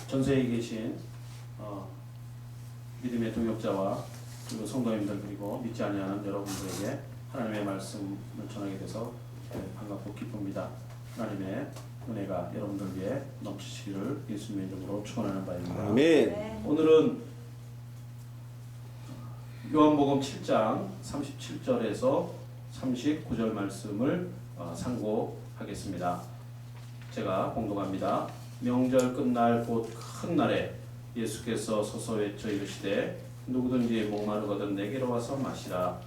전세에 계신 믿음의 동역자와 그리고 성도님들 그리고 믿지 아니하는 여러분들에게 하나님의 말씀을 전하게 돼서 반갑고 기쁩니다. 하나님의 은혜가 여러분들 위해 넘치시기를 예수님의 이름으로 축원하는 바입니다. 아멘. 오늘은 요한복음 7장 37절에서 39절 말씀을 상고하겠습니다. 제가 공독합니다. 명절 끝날 곧 큰 날에 예수께서 서서 외쳐 이르시되 누구든지 목마르거든 내게로 와서 마시라.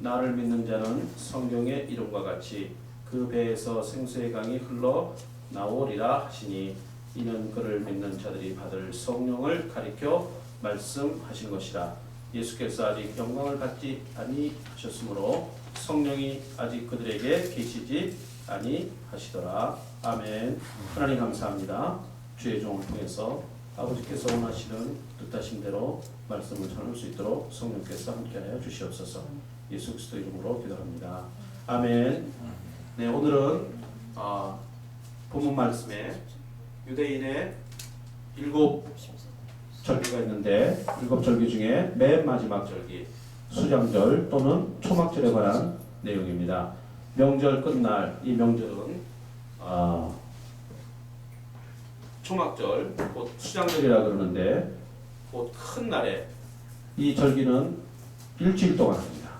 나를 믿는 자는 성경의 이름과 같이 그 배에서 생수의 강이 흘러 나오리라 하시니 이는 그를 믿는 자들이 받을 성령을 가리켜 말씀하신 것이라. 예수께서 아직 영광을 받지 아니하셨으므로 성령이 아직 그들에게 계시지 아니하시더라. 아멘. 하나님 감사합니다. 주의 종을 통해서 아버지께서 원하시는 뜻하신 대로 말씀을 전할 수 있도록 성령께서 함께하여 주시옵소서. 예수 그리스도 이름으로 기도합니다. 아멘. 네, 오늘은 본문 말씀에 유대인의 7 절기가 있는데 7 절기 중에 맨 마지막 절기 수장절 또는 초막절에 관한 내용입니다. 명절 끝날 이 명절은 초막절 곧 수장절이라 그러는데 곧 큰 날에 이 절기는 일주일 동안 합니다.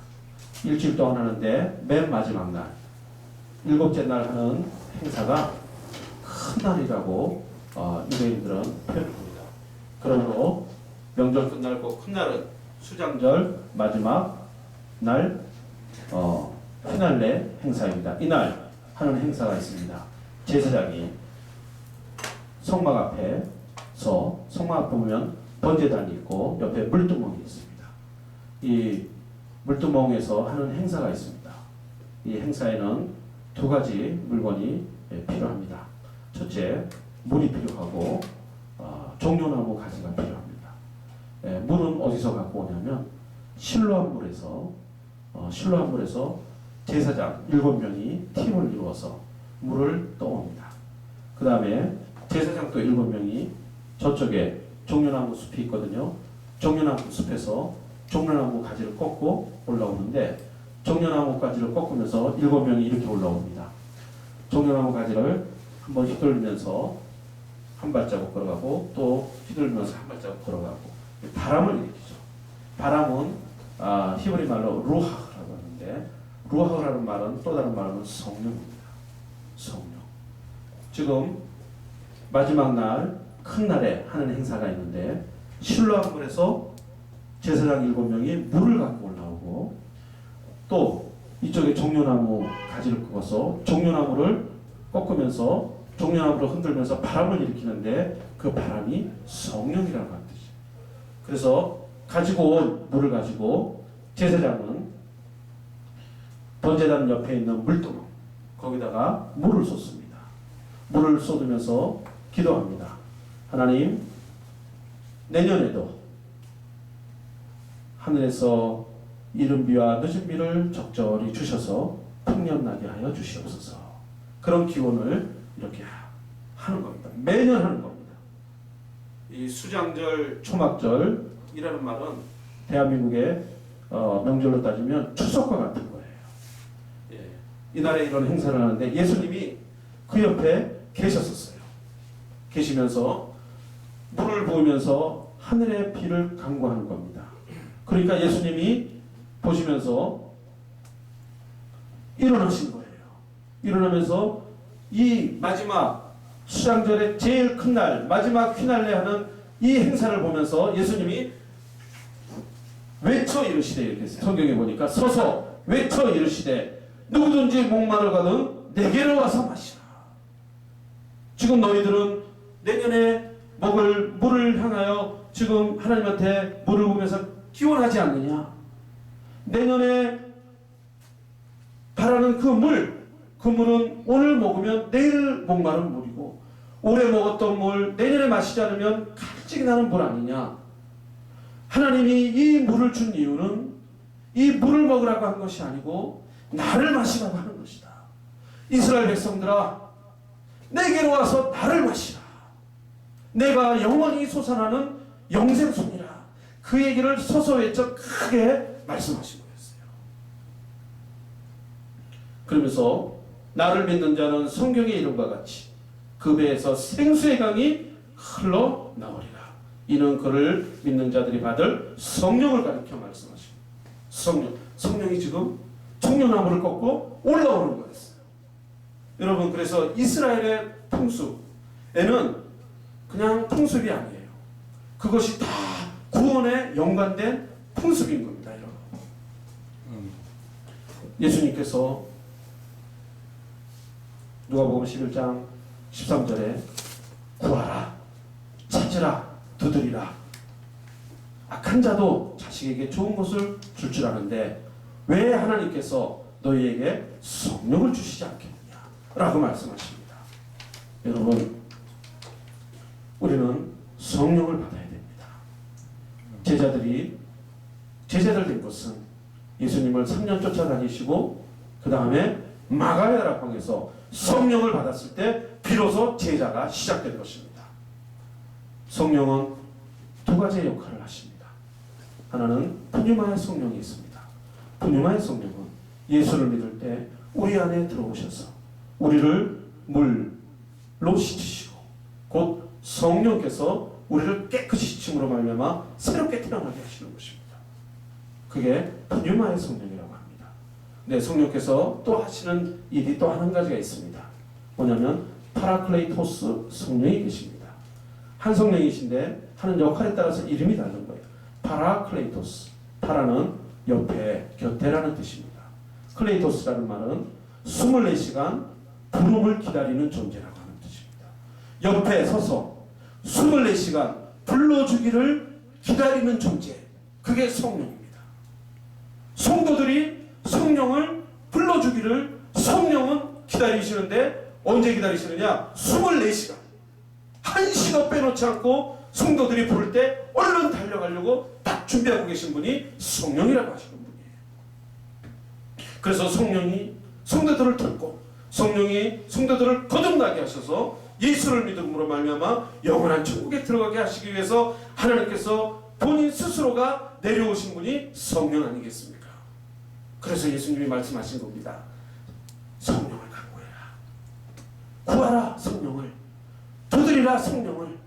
일주일 동안 하는데 맨 마지막 날 7째 날 하는 행사가 큰 날이라고 유대인들은 표현합니다. 그러므로 명절 끝날 곧 큰 날은 수장절 마지막 날 피날레 행사입니다. 이날 하는 행사가 있습니다. 제사장이 성막 앞에서 성막 앞에 보면 번제단이 있고 옆에 물두멍이 있습니다. 이 물두멍에서 하는 행사가 있습니다. 이 행사에는 2가지 물건이 필요합니다. 첫째, 물이 필요하고 종려나무 가지가 필요합니다. 물은 어디서 갖고 오냐면 실로암 물에서 제사장 7명이 팀을 이루어서 물을 떠옵니다. 그 다음에 제사장도 7명이 저쪽에 종려나무 숲이 있거든요. 종려나무 숲에서 종려나무 가지를 꺾고 올라오는데 종려나무 가지를 꺾으면서 7명이 이렇게 올라옵니다. 종려나무 가지를 한번 휘둘리면서 한 발자국 걸어가고 또 휘둘리면서 한 발자국 걸어가고 바람을 일으키죠. 바람은 히브리 말로 루하라고 하는데 루하라는 말은 또 다른 말은 성령입니다. 성령. 지금 마지막 날 큰 날에 하는 행사가 있는데 실로암 물에서 제사장 7명이 물을 갖고 올라오고 또 이쪽에 종려나무 가지를 꺾어서 종려나무를 꺾으면서 종려나무를 흔들면서 바람을 일으키는데 그 바람이 성령이라고 하는 뜻이에요. 그래서 가지고 온 물을 가지고 제사장은 번제단 옆에 있는 물두멍 거기다가 물을 쏟습니다. 물을 쏟으면서 기도합니다. 하나님, 내년에도 하늘에서 이른 비와 늦은 비를 적절히 주셔서 풍년나게 하여 주시옵소서. 그런 기원을 이렇게 하는 겁니다. 매년 하는 겁니다. 이 수장절, 초막절이라는 말은 대한민국의 명절로 따지면 추석과 같은 거예요. 예. 이날에 이런 행사를 하는데 예수님이 그 옆에 계셨었어요. 계시면서 물을 부으면서 하늘의 비를 간구하는 겁니다. 그러니까 예수님이 보시면서 일어나신 거예요. 일어나면서 이 마지막 수장절의 제일 큰 날, 마지막 휘날레 하는 이 행사를 보면서 예수님이 외쳐 이르시되 이렇게 성경에 보니까 서서 외쳐 이르시되 누구든지 목마르거든 내게로 와서 마시라. 지금 너희들은 내년에 먹을 물을 향하여 지금 하나님한테 물을 부으면서 기원하지 않느냐? 내년에 바라는 그 물은 오늘 먹으면 내일 목마른 물이고 올해 먹었던 물 내년에 마시지 않으면 칼찍이 나는 물 아니냐? 하나님이 이 물을 준 이유는 이 물을 먹으라고 한 것이 아니고 나를 마시라고 하는 것이다. 이스라엘 백성들아, 내게로 와서 나를 마시라. 내가 영원히 솟아나는 영생손이라. 그 얘기를 서서 외쳐 크게 말씀하신 거였어요. 그러면서 나를 믿는 자는 성경의 이름과 같이 그 배에서 생수의 강이 흘러나오리라. 이는 그를 믿는 자들이 받을 성령을 가리켜 말씀하십니다. 성령이 지금 종려나무를 꺾고 올라오는 거였어요. 여러분, 그래서 이스라엘의 풍습에는 그냥 풍습이 아니에요. 그것이 다 구원에 연관된 풍습인 겁니다. 여러분. 예수님께서 누가복음 11장 13절에 구하라, 찾으라, 두드리라. 악한 자도 자식에게 좋은 것을 줄 줄 아는데 왜 하나님께서 너희에게 성령을 주시지 않겠느냐 라고 말씀하십니다. 여러분, 우리는 성령을 받아야 됩니다. 제자들 된 것은 예수님을 3년 쫓아다니시고 그 다음에 마가의 다락방에서 성령을 받았을 때 비로소 제자가 시작된 것입니다. 성령은 두 가지의 역할을 하십니다. 하나는 푸뉴마의 성령이 있습니다. 푸뉴마의 성령은 예수를 믿을 때 우리 안에 들어오셔서 우리를 물로 씻으시고 곧 성령께서 우리를 깨끗이 씻음으로 말미암아 새롭게 태어나게 하시는 것입니다. 그게 푸뉴마의 성령이라고 합니다. 네, 성령께서 또 하시는 일이 또 한 가지가 있습니다. 뭐냐면 파라클레이토스 성령이 계십니다. 한 성령이신데 하는 역할에 따라서 이름이 다른 거예요. 파라클레이토스. 파라는 옆에, 곁에라는 뜻입니다. 클레이토스라는 말은 24시간 부름을 기다리는 존재라고 하는 뜻입니다. 옆에 서서 24시간 불러주기를 기다리는 존재. 그게 성령입니다. 성도들이 성령을 불러주기를 성령은 기다리시는데 언제 기다리시느냐? 24시간. 한 시간 빼놓지 않고 성도들이 부를 때 얼른 달려가려고 딱 준비하고 계신 분이 성령이라고 하시는 분이에요. 그래서 성령이 성도들을 돕고 성령이 성도들을 거듭나게 하셔서 예수를 믿음으로 말미암아 영원한 천국에 들어가게 하시기 위해서 하나님께서 본인 스스로가 내려오신 분이 성령 아니겠습니까? 그래서 예수님이 말씀하신 겁니다. 성령을 간구해라. 구하라 성령을. 두드리라 성령을.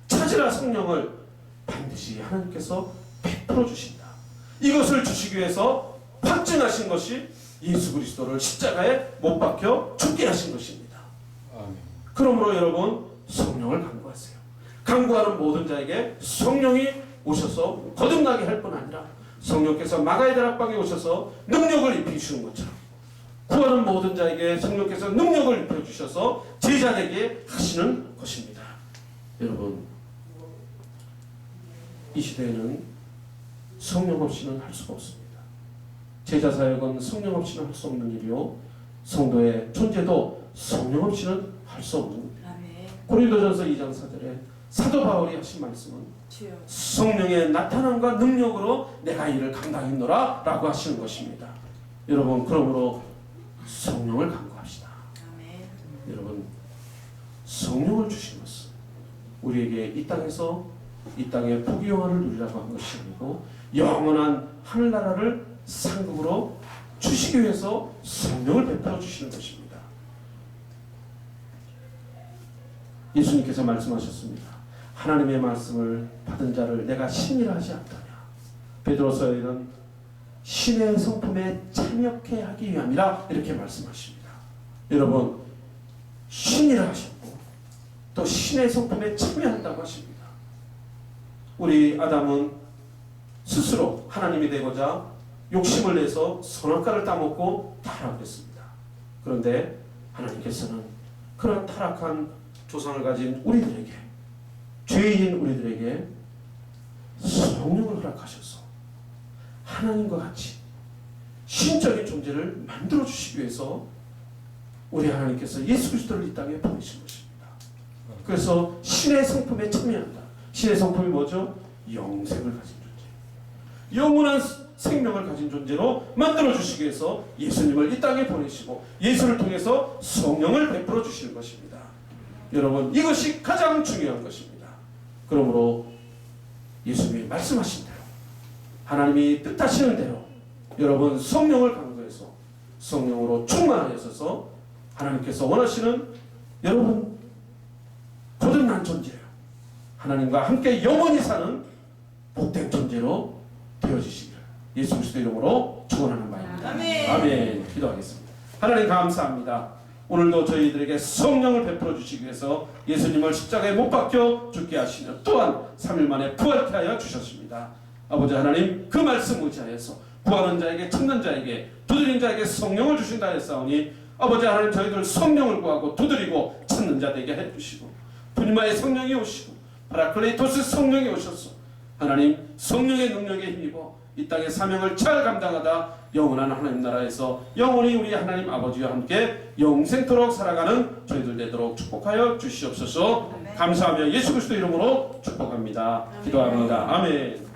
찾으라 성령을. 반드시 하나님께서 베풀어 주신다. 이것을 주시기 위해서 확증하신 것이 예수 그리스도를 십자가에 못 박혀 죽게 하신 것입니다. 아멘. 그러므로 여러분 성령을 간구하세요. 간구하는 모든 자에게 성령이 오셔서 거듭나게 할 뿐 아니라 성령께서 마가의 다락방에 오셔서 능력을 입히시는 것처럼 구하는 모든 자에게 성령께서 능력을 입혀주셔서 제자되게 하시는 것입니다. 여러분, 이 시대에는 성령 없이는 할 수가 없습니다. 제자 사역은 성령 없이는 할 수 없는 일이요, 성도의 존재도 성령 없이는 할 수 없는 겁니다. 고린도전서 2장 4절에 사도 바울이 하신 말씀은 성령의 나타남과 능력으로 내가 이를 감당했노라 라고 하시는 것입니다. 여러분, 그러므로 성령을 간구합시다. 아멘. 여러분, 성령을 주신 것은 우리에게 이 땅에서 이 땅의 포기영화를 누리라고 한 것이 아니고 영원한 하늘나라를 상급으로 주시기 위해서 성령을 베풀어 주시는 것입니다. 예수님께서 말씀하셨습니다. 하나님의 말씀을 받은 자를 내가 신이라 하지 않더냐. 베드로서에는 신의 성품에 참여케 하기 위함이라 이렇게 말씀하십니다. 여러분, 신이라 하셨고 또 신의 성품에 참여한다고 하십니다. 우리 아담은 스스로 하나님이 되고자 욕심을 내서 선악과를 따먹고 타락했습니다. 그런데 하나님께서는 그런 타락한 조상을 가진 우리들에게, 죄인인 우리들에게 성령을 허락하셔서 하나님과 같이 신적인 존재를 만들어 주시기 위해서 우리 하나님께서 예수 그리스도를 이 땅에 보내신 것입니다. 그래서 신의 성품에 참여한다. 신의 성품이 뭐죠? 영생을 가진 존재, 영원한 생명을 가진 존재로 만들어 주시기 위해서 예수님을 이 땅에 보내시고 예수를 통해서 성령을 베풀어 주시는 것입니다. 여러분, 이것이 가장 중요한 것입니다. 그러므로 예수님이 말씀하신 대로 하나님이 뜻하시는 대로 여러분 성령을 강구해서 성령으로 충만하여서 하나님께서 원하시는 여러분 거듭난 존재요, 하나님과 함께 영원히 사는 복된 존재로 되어지시기를 예수 그리스도 이름으로 축원하는 바입니다. 아멘. 아멘. 기도하겠습니다. 하나님 감사합니다. 오늘도 저희들에게 성령을 베풀어 주시기 위해서 예수님을 십자가에 못 박혀 죽게 하시며 또한 3일 만에 부활케 하여 주셨습니다. 아버지 하나님, 그 말씀 의지하여서 구하는 자에게, 찾는 자에게, 두드리는 자에게 성령을 주신다 했사오니 아버지 하나님, 저희들 성령을 구하고 두드리고 찾는 자 되게 해주시고 분마의 성령이 오시고 파라클레이토스 성령이 오셔서 하나님 성령의 능력에 힘입어 이 땅의 사명을 잘 감당하다 영원한 하나님 나라에서 영원히 우리 하나님 아버지와 함께 영생토록 살아가는 저희들 되도록 축복하여 주시옵소서. 감사하며 예수 그리스도 이름으로 축복합니다. 기도합니다. 아멘.